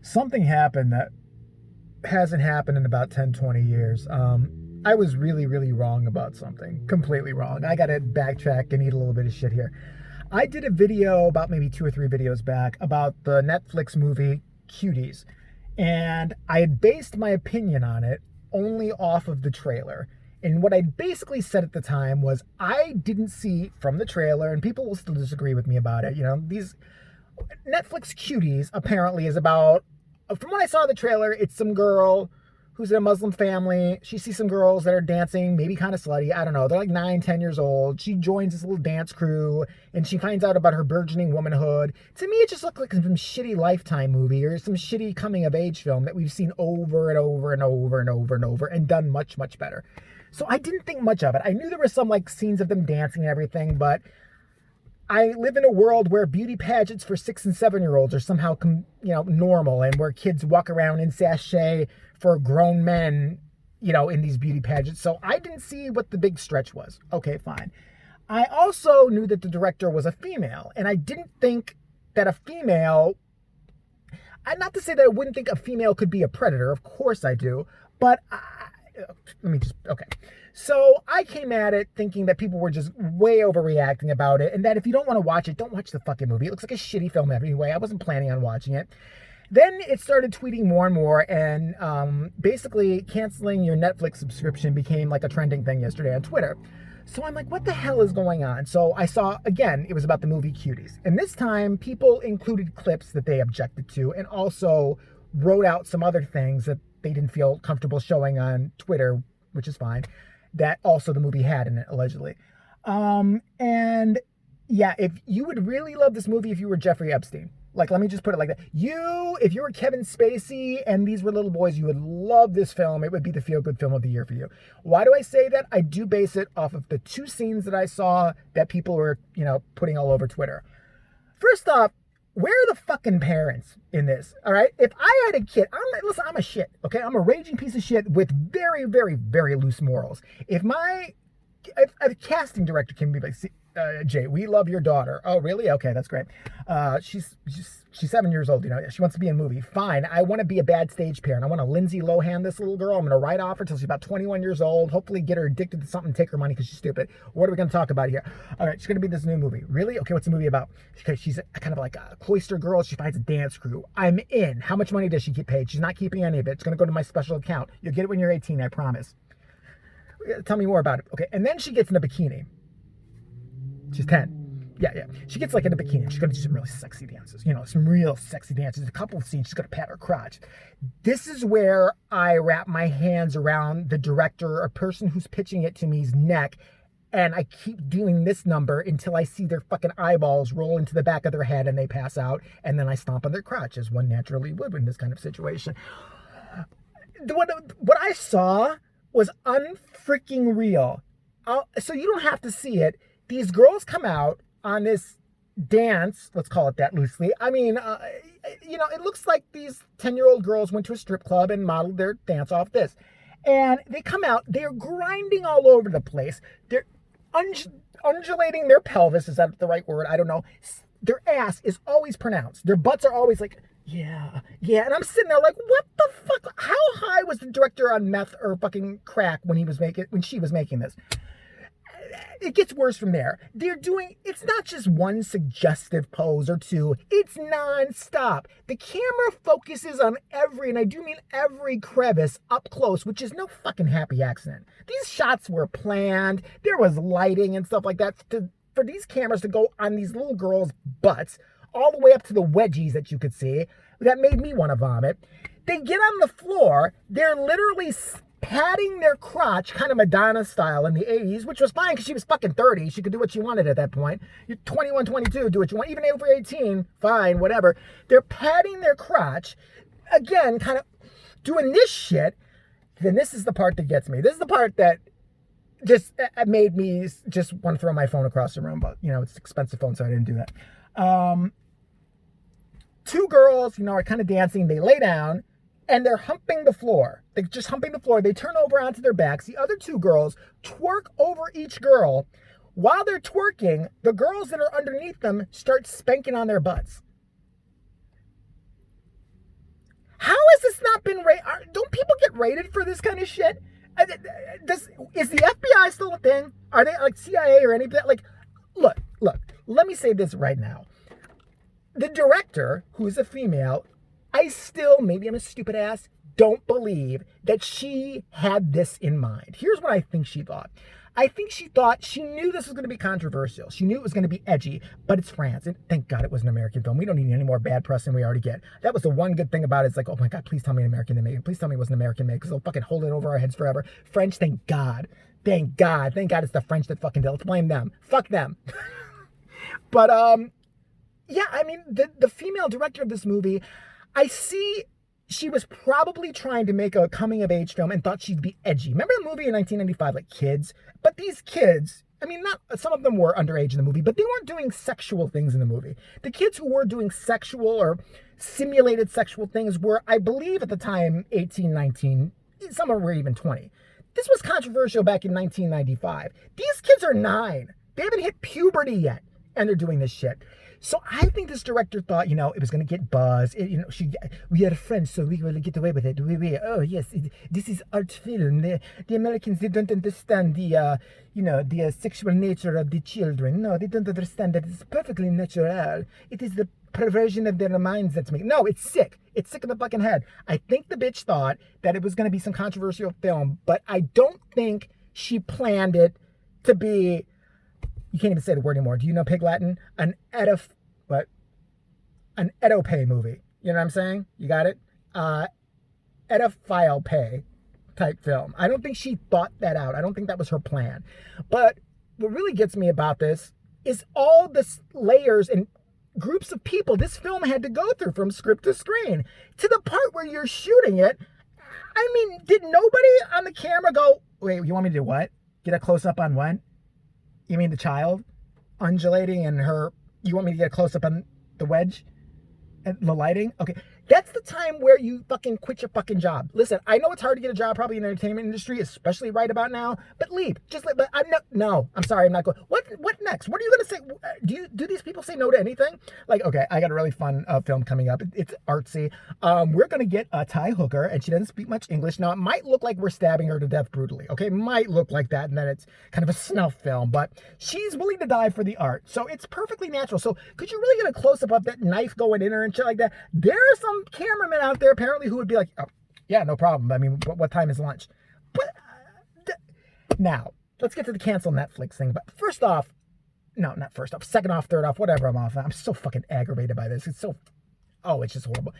Something happened that hasn't happened in about 10, 20 years. I was really, really wrong about something. Completely wrong. I got to backtrack and eat a little bit of shit here. I did a video about maybe 2 or 3 videos back about the Netflix movie Cuties. And I had based my opinion on it only off of the trailer. And what I basically said at the time was I didn't see from the trailer, and people will still disagree with me about it. These Netflix Cuties apparently is about, from what I saw in the trailer, it's some girl who's in a Muslim family. She sees some girls that are dancing, maybe kind of slutty. I don't know. They're like 9, 10 years old. She joins this little dance crew and she finds out about her burgeoning womanhood. To me, it just looked like some shitty Lifetime movie or some shitty coming of age film that we've seen over and over and over and over and over and done much, much better. So I didn't think much of it. I knew there were some like scenes of them dancing and everything, but I live in a world where beauty pageants for 6 and 7-year-olds are somehow, normal, and where kids walk around in sachet for grown men, in these beauty pageants. So I didn't see what the big stretch was. Okay, fine. I also knew that the director was a female, and I didn't think that a female, not to say that I wouldn't think a female could be a predator. Of course I do, but okay. So I came at it thinking that people were just way overreacting about it, and that if you don't want to watch it, don't watch the fucking movie. It looks like a shitty film anyway. I wasn't planning on watching it. Then it started tweeting more and more, and basically canceling your Netflix subscription became like a trending thing yesterday on Twitter. So I'm like, what the hell is going on? So I saw, again, it was about the movie Cuties. And this time, people included clips that they objected to and also wrote out some other things that they didn't feel comfortable showing on Twitter, which is fine, that also the movie had in it, allegedly. And yeah, if you would really love this movie if you were Jeffrey Epstein. Like, let me just put it like that. If you were Kevin Spacey and these were little boys, you would love this film. It would be the feel-good film of the year for you. Why do I say that? I do base it off of the 2 scenes that I saw that people were, putting all over Twitter. First off, where are the fucking parents in this? All right. If I had a kid, I'm a shit. Okay. I'm a raging piece of shit with very, very, very loose morals. If a casting director can be like, Jay, we love your daughter. Oh, really? Okay. That's great. She's 7 years old. She wants to be in a movie. Fine. I want to be a bad stage parent. I want to Lindsay Lohan this little girl. I'm going to write off her till she's about 21 years old. Hopefully get her addicted to something, take her money because she's stupid. What are we going to talk about here? All right. She's going to be in this new movie. Really? Okay. What's the movie about? She's kind of like a cloister girl. She finds a dance crew. I'm in. How much money does she get paid? She's not keeping any of it. It's going to go to my special account. You'll get it when you're 18. I promise. Tell me more about it. Okay. And then she gets in a bikini. She's 10. Yeah. She gets like in a bikini. She's going to do some really sexy dances. Some real sexy dances. A couple of scenes, she's going to pat her crotch. This is where I wrap my hands around the director or person who's pitching it to me's neck. And I keep doing this number until I see their fucking eyeballs roll into the back of their head and they pass out. And then I stomp on their crotch, as one naturally would in this kind of situation. What I saw was unfreaking real. So you don't have to see it. These girls come out on this dance, let's call it that loosely. I mean, it looks like these 10-year-old girls went to a strip club and modeled their dance off this. And they come out, they're grinding all over the place. They're undulating their pelvis. Is that the right word? I don't know. Their ass is always pronounced. Their butts are always like, yeah. And I'm sitting there like, what the fuck? How high was the director on meth or fucking crack when she was making this? It gets worse from there. It's not just one suggestive pose or two. It's nonstop. The camera focuses on and I do mean every crevice up close, which is no fucking happy accident. These shots were planned. There was lighting and stuff like that for these cameras to go on these little girls' butts all the way up to the wedgies that you could see. That made me want to vomit. They get on the floor. They're literally patting their crotch, kind of Madonna style in the 80s, which was fine because she was fucking 30. She could do what she wanted at that point. You're 21, 22, do what you want. Even over 18, fine, whatever. They're patting their crotch, again, kind of doing this shit. Then this is the part that gets me. This is the part that just made me just want to throw my phone across the room, but, it's an expensive phone, so I didn't do that. 2 girls, are kind of dancing. They lay down. And they're humping the floor. They're just humping the floor. They turn over onto their backs. The other 2 girls twerk over each girl. While they're twerking, the girls that are underneath them start spanking on their butts. not been rated. Don't people get rated for this kind of shit? Is the FBI still a thing? Are they like CIA or anything? Like, look. Let me say this right now. The director, who's a female, I still, maybe I'm a stupid ass, don't believe that she had this in mind. Here's what I think she thought. I think she thought she knew this was going to be controversial. She knew it was going to be edgy, but it's France. And thank God it was an American film. We don't need any more bad press than we already get. That was the one good thing about it. It's like, oh my God, please tell me an American made it. Please tell me it was an American made because they'll fucking hold it over our heads forever. French, thank God. Thank God. Thank God it's the French that fucking did. Let's blame them. Fuck them. But, yeah, I mean, the female director of this movie, I see she was probably trying to make a coming-of-age film and thought she'd be edgy. Remember the movie in 1995, like Kids? But these kids, I mean, not some of them were underage in the movie, but they weren't doing sexual things in the movie. The kids who were doing sexual or simulated sexual things were, I believe at the time, 18, 19, some of them were even 20. This was controversial back in 1995. These kids are 9. They haven't hit puberty yet, and they're doing this shit. So I think this director thought, it was going to get buzz. We are French, so we will get away with it. Oh, yes, this is art film. The Americans, they don't understand the sexual nature of the children. No, they don't understand that it's perfectly natural. It is the perversion of their minds that's making. No, it's sick. It's sick in the fucking head. I think the bitch thought that it was going to be some controversial film, but I don't think she planned it to be. You can't even say the word anymore. Do you know Pig Latin? An edopay movie. You know what I'm saying? You got it? Edophile pay type film. I don't think she thought that out. I don't think that was her plan. But what really gets me about this is all the layers and groups of people this film had to go through from script to screen to the part where you're shooting it. I mean, did nobody on the camera go, wait, you want me to do what? Get a close up on what? You mean the child undulating and her, you want me to get a close up on the wedge and the lighting? Okay. That's the time where you fucking quit your fucking job. Listen, I know it's hard to get a job probably in the entertainment industry, especially right about now, but leave. Just leave. But I'm sorry, I'm not going. What next? What are you going to say? Do these people say no to anything? Like, okay, I got a really fun film coming up. It's artsy. We're going to get a Thai hooker, and she doesn't speak much English. Now, it might look like we're stabbing her to death brutally, okay? Might look like that, and then it's kind of a snuff film, but she's willing to die for the art. So it's perfectly natural. So could you really get a close-up of that knife going in her and shit like that? There are some cameramen out there apparently who would be like, oh, yeah, no problem. I mean, what time is lunch? But now, let's get to the cancel Netflix thing. But first off, no, not first off, second off, third off, whatever I'm off. I'm so fucking aggravated by this. It's just horrible.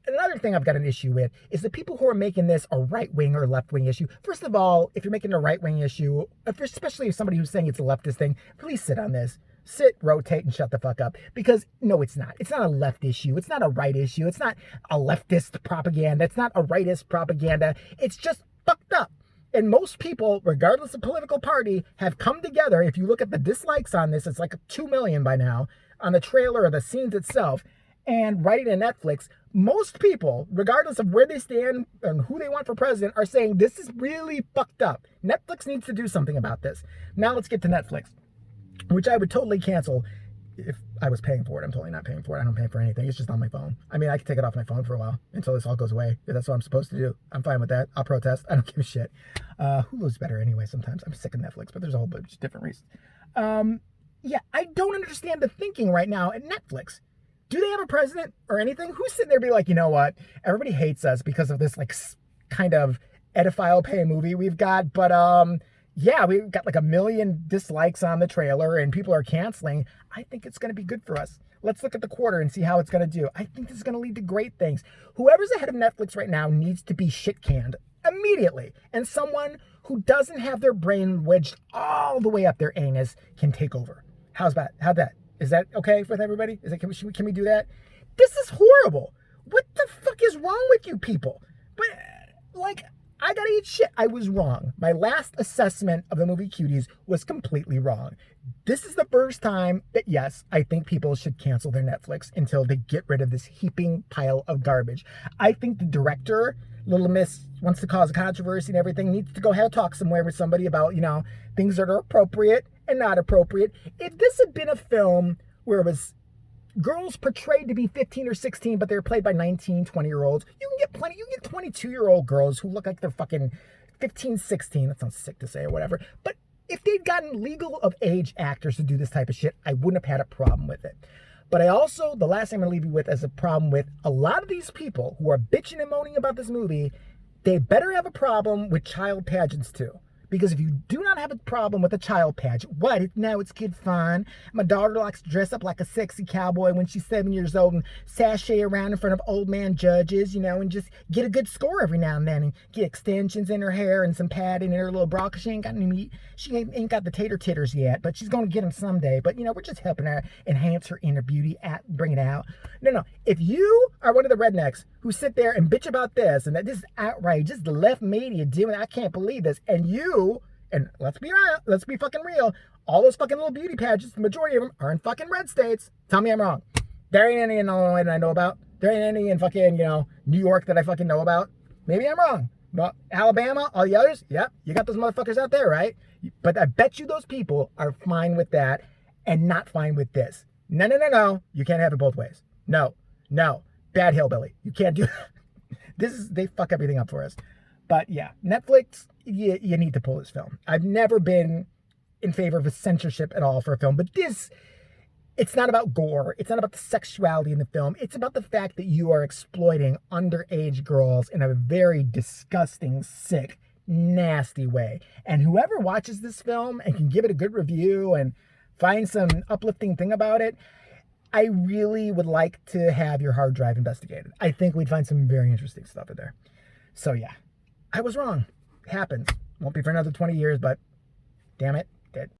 Another thing I've got an issue with is the people who are making this a right-wing or left-wing issue. First of all, if you're making a right-wing issue, especially if somebody who's saying it's a leftist thing, please sit on this. Sit, rotate, and shut the fuck up. Because, no, it's not. It's not a left issue. It's not a right issue. It's not a leftist propaganda. It's not a rightist propaganda. It's just fucked up. And most people, regardless of political party, have come together. If you look at the dislikes on this, it's like 2 million by now, on the trailer or the scenes itself, and writing to Netflix, most people, regardless of where they stand and who they want for president, are saying this is really fucked up. Netflix needs to do something about this. Now let's get to Netflix, which I would totally cancel if I was paying for it. I'm totally not paying for it. I don't pay for anything. It's just on my phone. I mean, I can take it off my phone for a while until this all goes away. If that's what I'm supposed to do, I'm fine with that. I'll protest. I don't give a shit. Hulu's better anyway sometimes. I'm sick of Netflix, but there's a whole bunch of different reasons. Yeah, I don't understand the thinking right now at Netflix. Do they have a president or anything? Who's sitting there be like, you know what? Everybody hates us because of this like kind of edophile pay movie we've got, but yeah, we've got like 1 million dislikes on the trailer and people are canceling. I think it's going to be good for us. Let's look at the quarter and see how it's going to do. I think this is going to lead to great things. Whoever's ahead of Netflix right now needs to be shit canned immediately. And someone who doesn't have their brain wedged all the way up their anus can take over. How's that? How'd that? Is that okay with everybody? Can we do that? This is horrible. What the fuck is wrong with you people? But like, I gotta eat shit. I was wrong. My last assessment of the movie Cuties was completely wrong. This is the first time that, yes, I think people should cancel their Netflix until they get rid of this heaping pile of garbage. I think the director, Little Miss, wants to cause a controversy and everything, needs to go have a talk somewhere with somebody about, things that are appropriate and not appropriate. If this had been a film where it was girls portrayed to be 15 or 16, but they're played by 19, 20-year-olds. You can get plenty, you can get 22-year-old girls who look like they're fucking 15, 16. That sounds sick to say or whatever. But if they'd gotten legal of age actors to do this type of shit, I wouldn't have had a problem with it. But I also, the last thing I'm going to leave you with is a problem with a lot of these people who are bitching and moaning about this movie. They better have a problem with child pageants too. Because if you do not have a problem with a child pageant, what? Now it's kid fun. My daughter likes to dress up like a sexy cowboy when she's 7 years old and sashay around in front of old man judges, you know, and just get a good score every now and then and get extensions in her hair and some padding in her little bra because she ain't got any meat. She ain't got the tater titters yet, but she's going to get them someday. But, you know, we're just helping her enhance her inner beauty, bring it out. No. If you are one of the rednecks who sit there and bitch about this and that this is outrageous, the left media doing, I can't believe this, and you, and let's be fucking real, all those fucking little beauty pageants, the majority of them are in fucking red states. Tell me I'm wrong. There ain't any in Illinois that I know about. There ain't any in fucking, you know, New York that I fucking know about. Maybe I'm wrong. But Alabama, all the others, yep, you got those motherfuckers out there, right? But I bet you those people are fine with that and not fine with this. No. You can't have it both ways. No. Bad hillbilly. You can't do that. They fuck everything up for us. But yeah, Netflix, you need to pull this film. I've never been in favor of a censorship at all for a film, but this, it's not about gore. It's not about the sexuality in the film. It's about the fact that you are exploiting underage girls in a very disgusting, sick, nasty way. And whoever watches this film and can give it a good review and find some uplifting thing about it, I really would like to have your hard drive investigated. I think we'd find some very interesting stuff in there. So yeah, I was wrong. It happens. Won't be for another 20 years, but damn it, did.